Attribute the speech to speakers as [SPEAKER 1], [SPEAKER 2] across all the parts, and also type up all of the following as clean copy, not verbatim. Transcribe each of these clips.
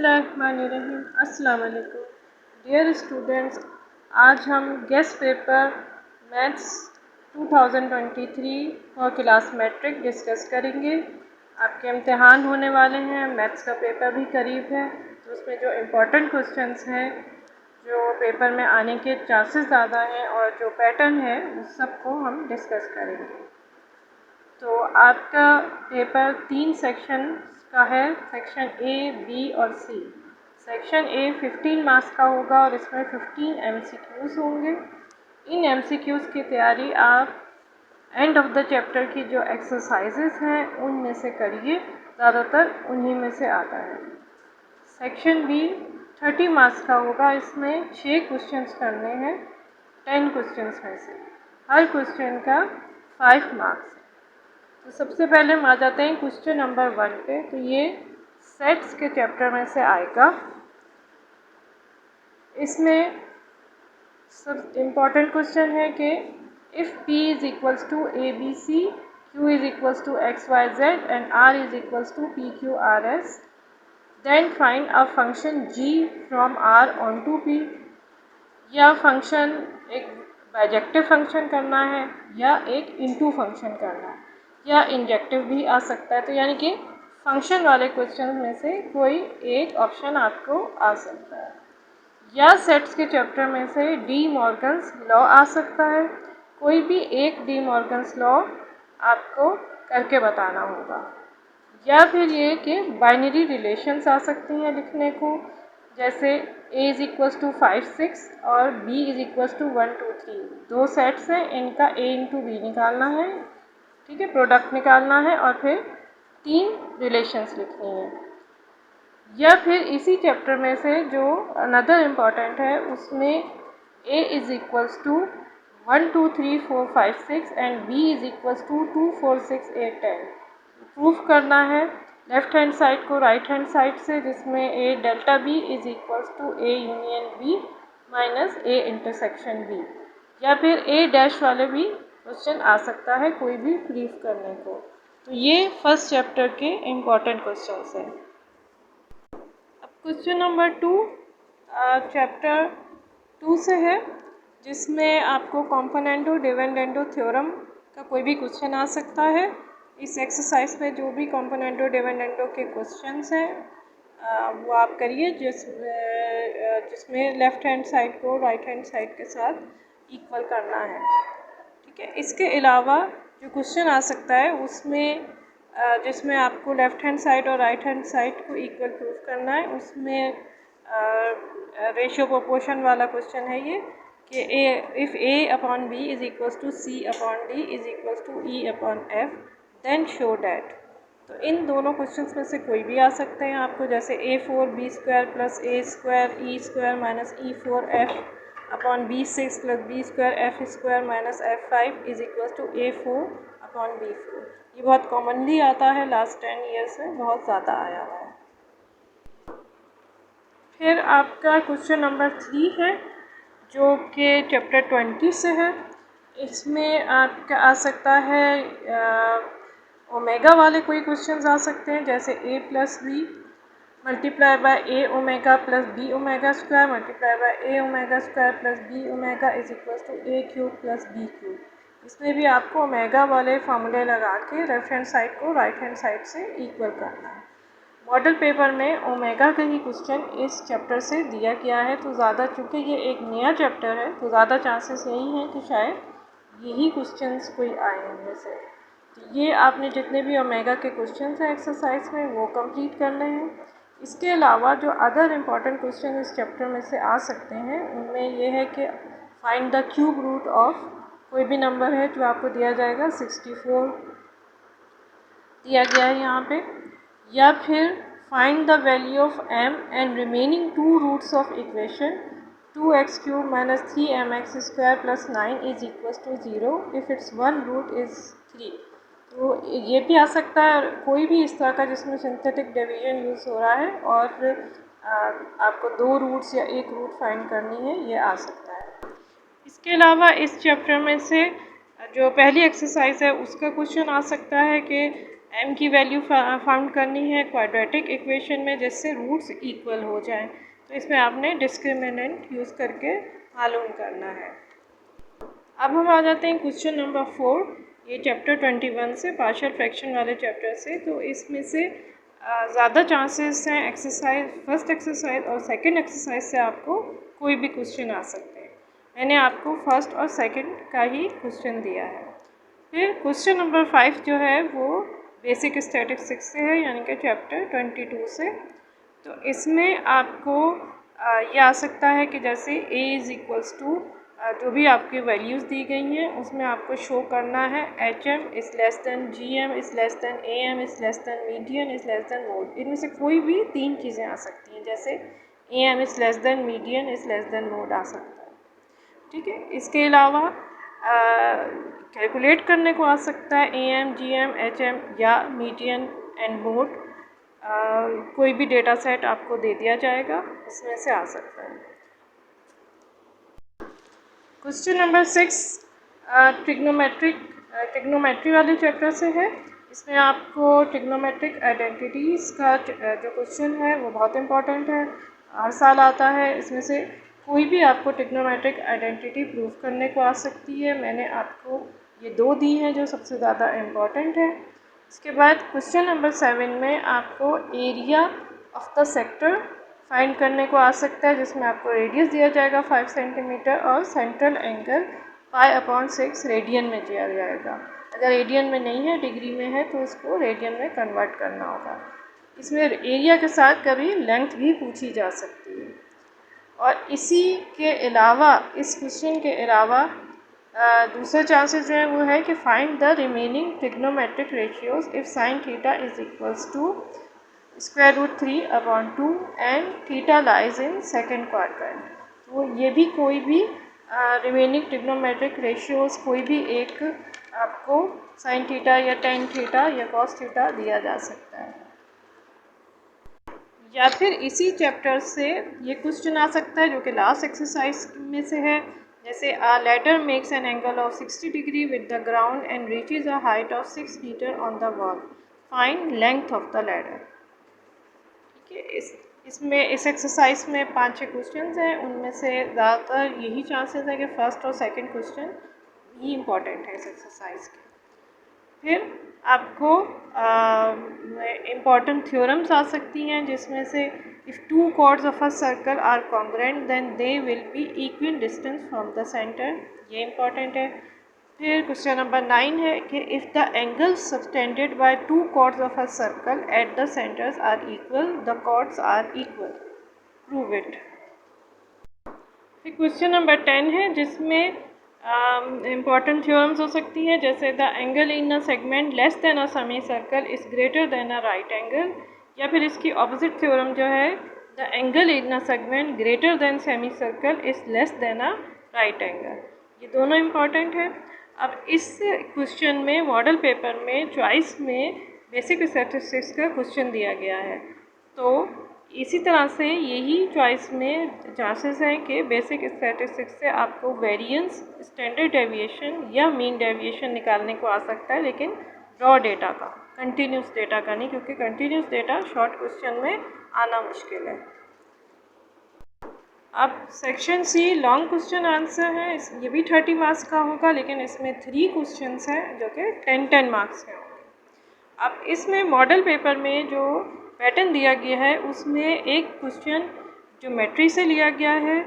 [SPEAKER 1] बिस्मिल्लाहिर्रहमानिर्रहीम। अस्सलाम वालेकुम डियर स्टूडेंट्स, आज हम गेस्ट पेपर मैथ्स 2023 और क्लास मैट्रिक डिस्कस करेंगे। आपके इम्तिहान होने वाले हैं, मैथ्स का पेपर भी करीब है, तो उसमें जो इम्पोर्टेंट क्वेश्चंस हैं जो पेपर में आने के चांसेस ज़्यादा हैं और जो पैटर्न है उस सबको हम डिस्कस करेंगे। तो आपका पेपर 3 सेक्शन का है, सेक्शन ए, बी और सी। सेक्शन ए 15 मार्क्स का होगा और इसमें 15 एमसीक्यूज़ होंगे। इन एमसीक्यूज़ की तैयारी आप एंड ऑफ द चैप्टर की जो एक्सरसाइजेस हैं उनमें से करिए, ज़्यादातर उन्हीं में से आता है। सेक्शन बी 30 मार्क्स का होगा, इसमें 6 क्वेश्चंस करने हैं 10 क्वेश्चंस में से, हर क्वेश्चन का 5 मार्क्स। तो सबसे पहले हम आ जाते हैं क्वेश्चन नंबर 1 पे। तो ये सेट्स के चैप्टर में से आएगा। इसमें सब इम्पॉर्टेंट क्वेश्चन है कि if P is equals to ABC, Q is equals to XYZ and R is equals to PQRS, then find a function G from R onto P। या function एक bijective function करना है या एक into function करना है या injective भी आ सकता है। तो यानी कि फंक्शन वाले क्वेश्चन में से कोई एक ऑप्शन आपको आ सकता है। या सेट्स के चैप्टर में से डी मॉर्गन्स लॉ आ सकता है। कोई भी एक डी मॉर्गन्स लॉ आपको करके बताना होगा। या फिर ये कि बाइनरी रिलेशंस आ सकती हैं लिखने को, जैसे a इज़ इक्वल्स टू 5 6 और b इज़ इक्वल्स टू 1 2 3। दो सेट्स हैं, इनका a इंटू बी निकालना है, ठीक है, प्रोडक्ट निकालना है और फिर 3 रिलेशंस लिखनी है। या फिर इसी चैप्टर में से जो अनदर इम्पॉर्टेंट है उसमें a is equals to 1 2 3 4 5 6 and b is equals to 2 4 6 8 10। Proof करना है लेफ्ट हैंड साइड को राइट हैंड साइड से, जिसमें a delta b is equals to a union b minus a intersection b। या फिर a dash वाले भी question आ सकता है कोई भी प्रूफ करने को। तो ये फर्स्ट चैप्टर के इम्पॉर्टेंट क्वेश्चंस हैं। अब क्वेश्चन नंबर 2 चैप्टर 2 से है, जिसमें आपको कॉम्पोनेंटो डिविडेंडो थ्योरम का कोई भी क्वेश्चन आ सकता है। इस एक्सरसाइज में जो भी कॉम्पोनेंटो डिविडेंडो के क्वेश्चंस हैं वो आप करिए, जिसमें लेफ़्ट हैंड साइड को राइट हैंड साइड के साथ इक्वल करना है, ठीक है। इसके अलावा जो क्वेश्चन आ सकता है उसमें जिसमें आपको लेफ़्ट हैंड साइड और राइट हैंड साइड को इक्वल प्रूफ करना है, उसमें रेशियो प्रोपोर्शन वाला क्वेश्चन है ये कि if a upon b is equals to c upon d is equals to e upon f then show that. तो इन दोनों क्वेश्चंस में से कोई भी आ सकते हैं आपको, जैसे a4 b square plus a square e square minus e4 f upon b6 plus b square f square minus f5 is equals to a4 upon b4। ये बहुत कॉमनली आता है, लास्ट 10 ईयर्स में बहुत ज़्यादा आया हुआ है। फिर आपका क्वेश्चन नंबर 3 है जो कि चैप्टर 20 से है। इसमें आपका आ सकता है ओमेगा वाले कोई क्वेश्चंस आ सकते हैं, जैसे a plus b multiply by a omega plus b omega square multiply by a omega square plus b omega is equals to a cube plus b cube. इसमें भी आपको ओमेगा वाले फार्मूले लगा के लेफ्ट हैंड साइड को right hand side से equal करना है। मॉडल पेपर में ओमेगा का ही क्वेश्चन इस चैप्टर से दिया गया है, तो ज़्यादा चूँकि ये एक नया चैप्टर है तो ज़्यादा चांसेस यही हैं कि शायद यही क्वेश्चंस कोई आए इनमें से। तो ये आपने जितने भी ओमेगा के क्वेश्चंस हैं एक्सरसाइज में वो कंप्लीट करने हैं। इसके अलावा जो अदर इम्पॉर्टेंट क्वेश्चन इस चैप्टर में से आ सकते हैं उनमें ये है कि find the cube root of कोई भी नंबर है जो आपको दिया जाएगा 64 दिया गया है यहाँ पे, या फिर find the value of m and remaining 2 roots of equation 2x cube minus 3mx square plus 9 is equals to 0 if it's one root is 3। तो ये भी आ सकता है कोई भी इस तरह का जिसमें सिंथेटिक डिवीजन यूज़ हो रहा है और आपको 2 रूट्स या 1 रूट फाइंड करनी है, ये आ सकता है। इसके अलावा इस चैप्टर में से जो पहली एक्सरसाइज है उसका क्वेश्चन आ सकता है कि m की वैल्यू फाउंड करनी है क्वाड्रेटिक इक्वेशन में जिससे रूट्स इक्वल हो जाएं। तो इसमें आपने डिस्क्रिमिनेंट यूज़ करके मालूम करना है। अब हम आ जाते हैं क्वेश्चन नंबर 4, ये चैप्टर 21 से, पार्शियल फ्रैक्शन वाले चैप्टर से। तो इसमें से ज़्यादा चांसेस हैं एक्सरसाइज, फर्स्ट एक्सरसाइज और सेकंड एक्सरसाइज से आपको कोई भी क्वेश्चन आ सकते हैं। मैंने आपको फर्स्ट और सेकंड का ही क्वेश्चन दिया है। फिर क्वेश्चन नंबर 5 जो है वो बेसिक स्टैटिस्टिक्स से है, यानी कि चैप्टर 22 से। तो इसमें आपको ये आ सकता है कि जैसे a इज़ इक्वल्स टू जो भी आपकी वैल्यूज़ दी गई हैं उसमें आपको शो करना है HM is less then GM is less then AM is less than median is less than mode. इनमें से कोई भी 3 चीज़ें आ सकती हैं, जैसे AM is less than median is less than mode आ सकता है। ठीक है, इसके अलावा कैलकुलेट करने को आ सकता है AM, GM, HM या मीडियन एंड मोड। कोई भी डेटा सेट आपको दे दिया जाएगा, इसमें से आ सकता है। क्वेश्चन नंबर 6 ट्रिग्नोमेट्री वाले चैप्टर से है। इसमें आपको ट्रिग्नोमेट्रिक आइडेंटिटीज़ का जो क्वेश्चन है वो बहुत इम्पॉर्टेंट है, हर साल आता है। इसमें से कोई भी आपको ट्रिग्नोमेट्रिक आइडेंटिटी प्रूव करने को आ सकती है। मैंने आपको ये 2 दी हैं जो सबसे ज़्यादा इम्पॉर्टेंट है। इसके बाद क्वेश्चन नंबर 7 में आपको area of the sector find करने को आ सकता है, जिसमें आपको रेडियस दिया जाएगा 5 सेंटीमीटर और सेंट्रल एंगल π/6 रेडियन में दिया जाएगा। अगर रेडियन में नहीं है, डिग्री में है, तो इसको रेडियन में कन्वर्ट करना होगा। इसमें एरिया के साथ कभी लेंथ भी पूछी जा सकती है। और इसी के अलावा, इस क्वेश्चन के अलावा दूसरे चांसेस जो है वो है कि find the remaining trigonometric ratios if sine theta is equals to √3/2 and theta lies in second quadrant. तो ये भी कोई भी रिमेनिंग ट्रिग्नोमेट्रिक रेशियोज कोई भी एक आपको साइन थीटा या टेन थीटा या कॉस थीटा दिया जा सकता है। या फिर इसी चैप्टर से ये क्वेश्चन आ सकता है जो कि लास्ट एक्सरसाइज में से है, जैसे a ladder makes an angle of 60 degree with the ground and reaches a height of 6 meter on the wall. Find length of the ladder. ठीक है, इसमें इस एक्सरसाइज में 5-6 क्वेश्चन हैं, उनमें से ज़्यादातर यही चांसेस है कि फर्स्ट और सेकंड क्वेश्चन ही इम्पॉर्टेंट है इस एक्सरसाइज के। फिर आपको इम्पॉर्टेंट थ्योरम्स आ सकती हैं, जिसमें से if 2 chords of a circle are congruent then they will be equal distance from the centre, ये इम्पॉर्टेंट है। फिर क्वेश्चन नंबर 9 है कि if the angles subtended by 2 chords of a circle at the centres are equal, the chords are equal, prove it. फिर question number 10 है जिसमें important theorems हो सकती हैं, जैसे the angle in a segment less then a semi circle is greater than a right angle, या फिर इसकी ऑपोजिट थ्योरम जो है the angle in a segment greater than semi circle is less than a right angle. ये दोनों important है। अब इस क्वेश्चन में मॉडल पेपर में चॉइस में बेसिक स्टैटिस्टिक्स का क्वेश्चन दिया गया है, तो इसी तरह से यही चॉइस में चांसेस हैं कि बेसिक स्टैटिस्टिक्स से आपको वेरिएंस, स्टैंडर्ड डेविएशन या मीन डेविएशन निकालने को आ सकता है, लेकिन रॉ डेटा का, कंटिन्यूस डेटा का नहीं, क्योंकि कंटिन्यूस डेटा शॉर्ट क्वेश्चन में आना मुश्किल है। अब section C long question answer है, ये भी 30 मार्क्स का होगा, लेकिन इसमें 3 क्वेश्चंस हैं जो कि 10-10 मार्क्स के होंगे। अब इसमें मॉडल पेपर में जो पैटर्न दिया गया है उसमें एक क्वेश्चन ज्योमेट्री से लिया गया है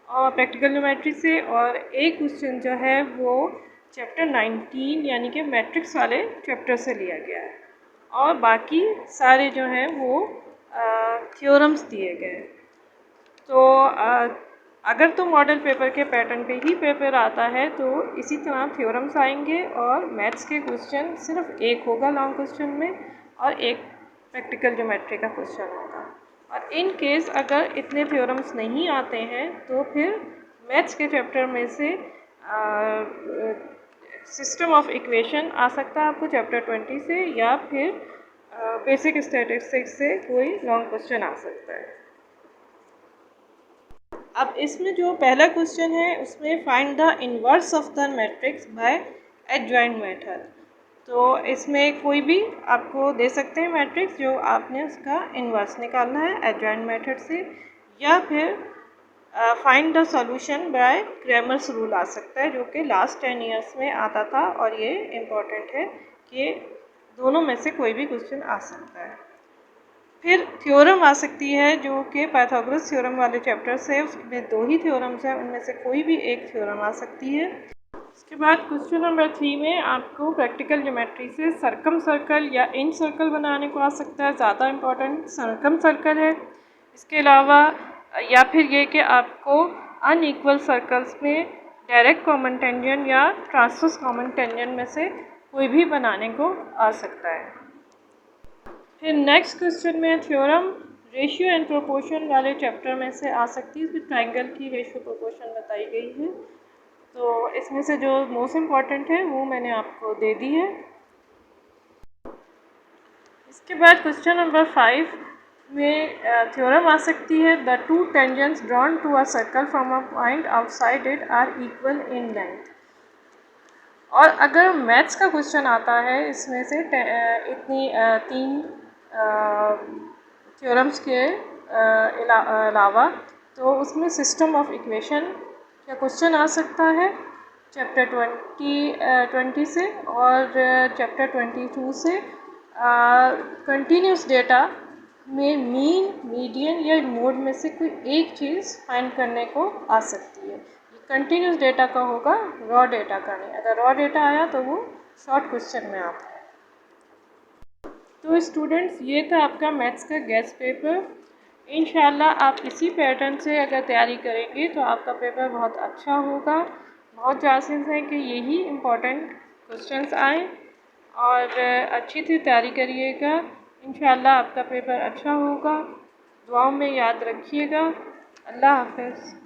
[SPEAKER 1] और प्रैक्टिकल ज्योमेट्री से, और एक क्वेश्चन जो है वो चैप्टर 19 यानी कि मैट्रिक्स वाले चैप्टर से लिया गया है, और बाकी सारे जो हैं वो थ्योरम्स दिए गए हैं। तो अगर तो मॉडल पेपर के पैटर्न पे ही पेपर आता है तो इसी तरह थ्योरम्स आएंगे, और मैथ्स के क्वेश्चन सिर्फ एक होगा लॉन्ग क्वेश्चन में, और एक प्रैक्टिकल ज्योमेट्री का क्वेश्चन होगा। और इन केस अगर इतने थ्योरम्स नहीं आते हैं तो फिर मैथ्स के चैप्टर में से सिस्टम ऑफ इक्वेशन आ सकता है आपको चैप्टर 20 से, या फिर बेसिक स्टैटिस्टिक्स से कोई लॉन्ग क्वेश्चन आ सकता है। अब इसमें जो पहला क्वेश्चन है उसमें find the inverse of the matrix bye adjoint method. तो इसमें कोई भी आपको दे सकते हैं मैट्रिक्स जो आपने उसका इन्वर्स निकालना है एडजॉइंट मेथड से, या फिर find the solution by Cramer's rule आ सकता है, जो कि लास्ट 10 ईयर्स में आता था, और ये इम्पॉर्टेंट है कि दोनों में से कोई भी क्वेश्चन आ सकता है। फिर थ्योरम आ सकती है, जो कि पाइथागोरस थ्योरम वाले चैप्टर से, उसमें 2 ही थ्योरम्स हैं, उनमें से कोई भी एक थ्योरम आ सकती है। उसके बाद क्वेश्चन नंबर 3 में आपको प्रैक्टिकल ज्योमेट्री से सर्कम सर्कल या इन सर्कल बनाने को आ सकता है। ज़्यादा इम्पोर्टेंट सर्कम सर्कल है। इसके अलावा या फिर ये कि आपको अनइक्वल सर्कल्स में डायरेक्ट कॉमन टेंजेंट या ट्रांसवर्स कॉमन टेंजेंट में से कोई भी बनाने को आ सकता है। फिर नेक्स्ट क्वेश्चन में थ्योरम रेशियो एंड प्रोपोर्शन वाले चैप्टर में से आ सकती है। इसमें ट्राइंगल की रेशियो प्रोपोर्शन बताई गई है, तो इसमें से जो मोस्ट इम्पॉर्टेंट है वो मैंने आपको दे दी है। इसके बाद क्वेश्चन नंबर 5 में थ्योरम आ सकती है, the two tangents drawn to a circle from a point outside it are equal in length. और अगर मैथ्स का क्वेश्चन आता है इसमें से इतनी 3 थ्योरम्स के अलावा, तो उसमें सिस्टम ऑफ इक्वेशन का क्वेश्चन आ सकता है चैप्टर 20 से, और चैप्टर 22 से कंटिन्यूस डेटा में मीन, मीडियन या मोड में से कोई एक चीज़ फाइंड करने को आ सकती है। कंटिन्यूस डेटा का होगा, रॉ डेटा का नहीं। अगर रॉ डेटा आया तो वो शॉर्ट क्वेश्चन में आता है। तो स्टूडेंट्स, ये था आपका मैथ्स का गेस्ट पेपर। इंशाल्लाह आप इसी पैटर्न से अगर तैयारी करेंगे तो आपका पेपर बहुत अच्छा होगा। बहुत चांसेस हैं कि यही इम्पोर्टेंट क्वेश्चंस आए, और अच्छी से तैयारी करिएगा। इंशाल्लाह आपका पेपर अच्छा होगा। दुआओं में याद रखिएगा। अल्लाह हाफ़िज़।